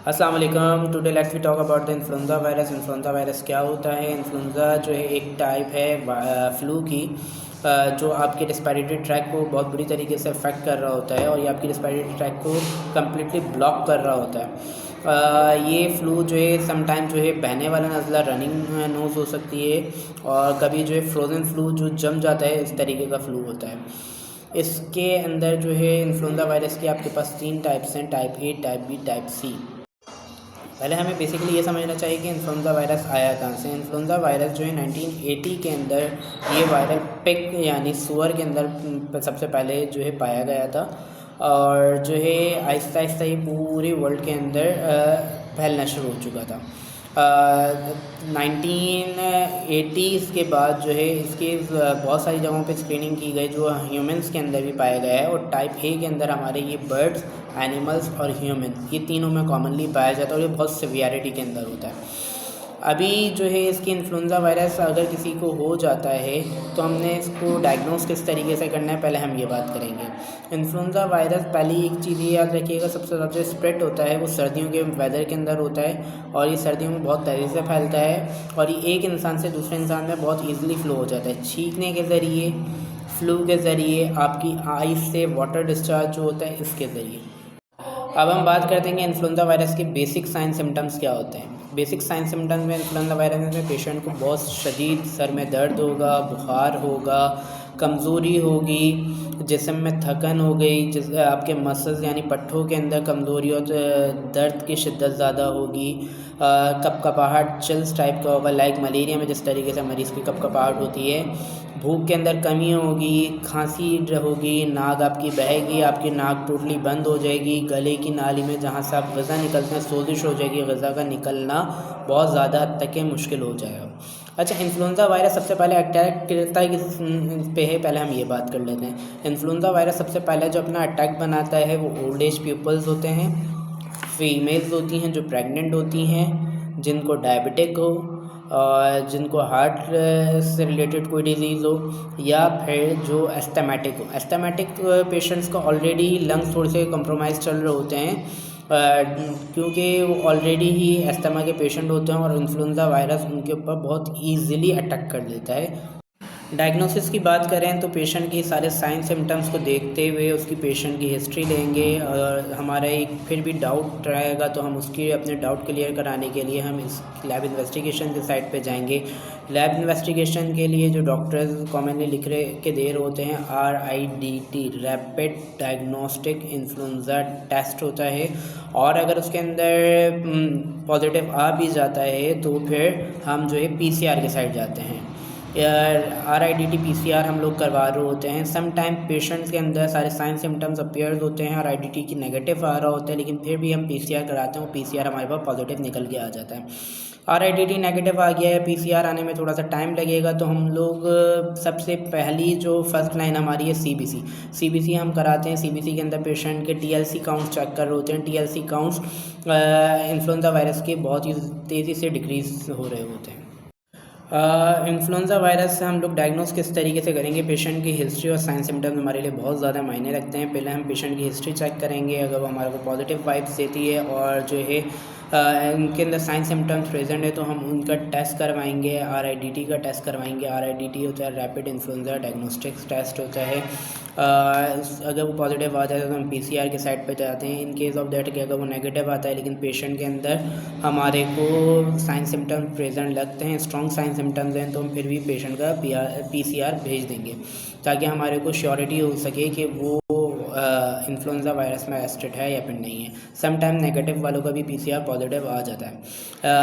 अस्सलाम वालेकुम। Today let's we talk about the influenza virus. Influenza virus क्या होता है? इन्फ्लुएंजा जो है एक टाइप है फ्लू की, जो आपके रिस्पायरेटरी ट्रैक को बहुत बुरी तरीके से अफेक्ट कर रहा होता है और ये आपकी रिस्पायरेटरी ट्रैक को कम्प्लीटली ब्लॉक कर रहा होता है। ये फ़्लू जो है समटाइम जो है बहने वाला नज़ला, रनिंग नोज़ हो सकती है, और कभी जो है फ्रोज़न फ्लू जो जम जाता है, इस तरीके का फ़्लू होता है। इसके अंदर जो है इन्फ्लुएंजा वायरस के आपके पास 3 टाइप्स हैं, type A, type B, type C. पहले हमें बेसिकली ये समझना चाहिए कि इन्फ्लुएंजा वायरस आया कहाँ से। इन्फ्लुएंजा वायरस जो है 1980 के अंदर ये वायरल पिग यानी सूअर के अंदर सबसे पहले जो है पाया गया था, और जो है आहिस्ता आहिस्ता ये पूरे वर्ल्ड के अंदर फैलना शुरू हो चुका था। 1980s के बाद जो है इसके बहुत सारी जगहों पे स्क्रीनिंग की गई, जो ह्यूमंस के अंदर भी पाया गया है, और टाइप ए के अंदर हमारे ये बर्ड्स, एनिमल्स और ह्यूमन, ये तीनों में कॉमनली पाया जाता है, और ये बहुत सिवियरिटी के अंदर होता है। अभी जो है इसकी इन्फ्लुएंजा वायरस अगर किसी को हो जाता है तो हमने इसको डायग्नोस किस तरीके से करना है, पहले हम ये बात करेंगे। इन्फ्लुएंजा वायरस, पहली एक चीज़ ये याद रखिएगा, सबसे ज़्यादा स्प्रेड होता है वो सर्दियों के वेदर के अंदर होता है, और ये सर्दियों में बहुत तेज़ी से फैलता है, और ये एक इंसान से दूसरे इंसान में बहुत ईजिली फ्लो हो जाता है, छींकने के ज़रिए, फ्लू के ज़रिए, आपकी आइज़ से वाटर डिस्चार्ज जो होता है इसके ज़रिए। अब हम बात करते हैं कि इन्फ्लुएंजा वायरस के बेसिक साइन सिम्टम्स क्या होते हैं। बेसिक साइन सिम्टम्स में इन्फ्लुएंजा वायरस में पेशेंट को बहुत शदीद सर में दर्द होगा, बुखार होगा, कमज़ोरी होगी, जिस्म में थकन हो गई, आपके मसल्स यानी पट्ठों के अंदर कमज़ोरी और दर्द की शिद्दत ज़्यादा होगी, कपकपाहट चिल्स टाइप का होगा, लाइक मलेरिया में जिस तरीके से मरीज़ की कपकपाहट होती है। भूख के अंदर कमी होगी, खांसी होगी, नाक आपकी बहेगी, आपकी नाक टोटली बंद हो जाएगी, गले की नाली में जहाँ से आप ग़िज़ा निकलते हैं सोजिश हो जाएगी, ग़िज़ा का निकलना बहुत ज़्यादा हद तक मुश्किल हो जाएगा। अच्छा, इन्फ्लुएंजा वायरस सबसे पहले अटैक करता है किस पे है, पहले हम ये बात कर लेते हैं। इन्फ्लुएंजा वायरस सबसे पहले जो अपना अटैक बनाता है वो ओल्ड एज पीपल्स होते हैं, फीमेल्स होती हैं जो प्रेग्नेंट होती हैं, जिनको डायबिटिक हो, और जिनको हार्ट से रिलेटेड कोई डिज़ीज़ हो, या फिर जो एस्थमेटिक हो। एस्थमेटिक पेशेंट्स का ऑलरेडी लंग्स थोड़े से कंप्रोमाइज़ चल रहे होते हैं, क्योंकि वो ऑलरेडी ही अस्थमा के पेशेंट होते हैं, और इन्फ्लुएंजा वायरस उनके ऊपर बहुत ईजिली अटैक कर देता है। डायग्नोसिस की बात करें तो पेशेंट की सारे साइन सिम्टम्स को देखते हुए उसकी पेशेंट की हिस्ट्री लेंगे, और हमारा एक फिर भी डाउट रहेगा तो हम उसकी अपने डाउट क्लियर कराने के लिए हम इस लैब इन्वेस्टिगेशन के साइट पे जाएंगे। लैब इन्वेस्टिगेशन के लिए जो डॉक्टर्स कॉमनली लिख रहे के दे रहे होते हैं, RIDT, rapid diagnostic influenza test होता है, और अगर उसके अंदर पॉजिटिव आ भी जाता है तो फिर हम जो है PCR के साइड जाते हैं। RIDT PCR हम लोग करवा रहे होते हैं। सम टाइम पेशेंट्स के अंदर सारे साइन सिम्टम्स अपीयर्स होते हैं, RIDT की नेगेटिव आ रहा होता है, लेकिन फिर भी हम PCR कराते हैं, वो PCR हमारे पास पॉजिटिव निकल के आ जाता है। RIDT नेगेटिव आ गया है, PCR आने में थोड़ा सा टाइम लगेगा, तो हम लोग सबसे पहली जो फर्स्ट लाइन हमारी है CBC हम कराते हैं। CBC के अंदर पेशेंट के TLC काउंट्स चेक कर रहे होते हैं। TLC काउंट्स इन्फ्लुएंजा वायरस के बहुत ही तेज़ी से डिक्रीज़ हो रहे होते हैं। इन्फ्लुएंजा वायरस से हम लोग डायग्नोस किस तरीके से करेंगे? पेशेंट की हिस्ट्री और साइन सिम्टम्स हमारे लिए बहुत ज़्यादा मायने रखते हैं। पहले हम पेशेंट की हिस्ट्री चेक करेंगे, अगर वो हमारे को पॉजिटिव वाइब्स देती है और जो है उनके अंदर साइन सिम्टम्स प्रेजेंट है तो हम उनका टेस्ट करवाएंगे, RIDT का टेस्ट करवाएंगे। RIDT होता है रैपिड इन्फ्लुएंजा डायग्नोस्टिक्स टेस्ट होता है। अगर वो पॉजिटिव आ जाता है तो हम PCR के साइड पे जाते हैं। इन केस ऑफ दैट कि अगर वो नेगेटिव आता है लेकिन पेशेंट के अंदर हमारे को साइन सिम्टम्स प्रेजेंट लगते हैं, स्ट्रॉन्ग साइन सिम्टम्स हैं, तो हम फिर भी पेशेंट का PCR भेज देंगे, ताकि हमारे को श्योरिटी हो सके कि वो इन्फ्लुएंजा वायरस में अरेस्टेड है या फिर नहीं है। सम टाइम नेगेटिव वालों का भी PCR पॉजिटिव आ जाता है।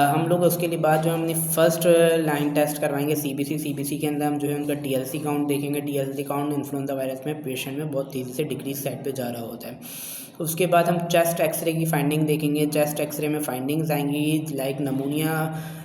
हम लोग उसके लिए बाद जो हमने फर्स्ट लाइन टेस्ट करवाएंगे CBC के अंदर हम जो है उनका TLC काउंट देखेंगे। TLC काउंट इन्फ्लुएंजा वायरस में पेशेंट में बहुत तेज़ी से डिक्रीज साइड पे जा रहा होता है। उसके बाद हम चेस्ट एक्सरे की फाइंडिंग देखेंगे। चेस्ट एक्सरे में फाइंडिंग्स आएंगी लाइक नमूनिया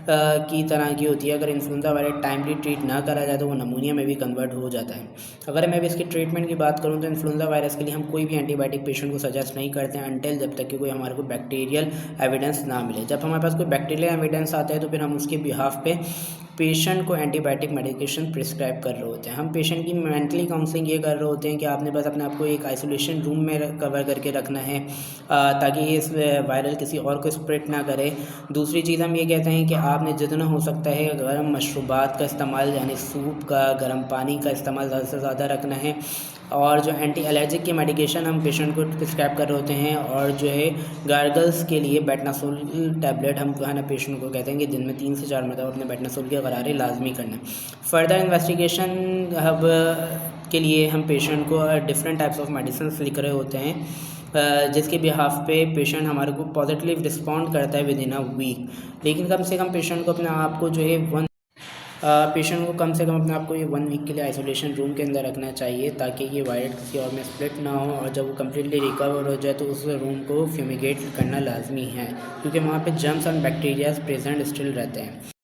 की तरह की होती है। अगर इन्फ्लुएंजा वायरस टाइमली ट्रीट ना करा जाए तो वो नमूनिया में भी कन्वर्ट हो जाता है। अगर मैं भी इसकी ट्रीटमेंट की बात करूँ तो इन्फ्लुएंजा वायरस के लिए हम कोई भी एंटीबायोटिक पेशेंट को सजेस्ट नहीं करते हैं अनटिल जब तक कि कोई हमारे को बैक्टीरियल एविडेंस ना मिले। जब हमारे पास कोई बैक्टीरियल एविडेंस आता है तो फिर हम उसके बिहाफ पे पेशेंट को एंटीबायोटिक मेडिकेशन प्रिस्क्राइब कर रहे होते हैं। हम पेशेंट की मेंटली काउंसलिंग ये कर रहे होते हैं कि आपने बस अपने आप को एक आइसोलेशन रूम में कवर करके रखना है ताकि ये इस वायरल किसी और को स्प्रेड ना करे। दूसरी चीज़ हम ये कहते हैं कि आपने जितना हो सकता है गर्म मशरूबात का इस्तेमाल यानी सूप का, गर्म पानी का इस्तेमाल ज़्यादा से ज़्यादा रखना है। और जो एंटी एलर्जिक की मेडिकेशन हम पेशेंट को प्रिस्क्राइब कर रहे होते हैं, और जो है गार्गल्स के लिए बेटनासोल टैबलेट हम ना पेशेंट को कहते हैं कि दिन में 3 से 4 मरतबा अपने बेटनासोल की गरारे लाजमी करना है। फर्दर इन्वेस्टिगेशन हब के लिए हम पेशेंट को डिफरेंट टाइप्स ऑफ मेडिसिन लिख रहे होते हैं जिसके बिहाफ पे पेशेंट हमारे को पॉजिटिव रिस्पॉन्ड करता है विद इन अ वीक। लेकिन कम से कम पेशेंट को अपने आप को जो है पेशेंट को कम से कम अपने आप को ये 1 वीक के लिए आइसोलेशन रूम के अंदर रखना चाहिए ताकि ये वायरस किसी और में स्प्लिट ना हो, और जब वो कम्प्लीटली रिकवर हो जाए तो उस रूम को फ्यूमिगेट करना लाजमी है क्योंकि वहाँ पे germs and bacterias present still रहते हैं।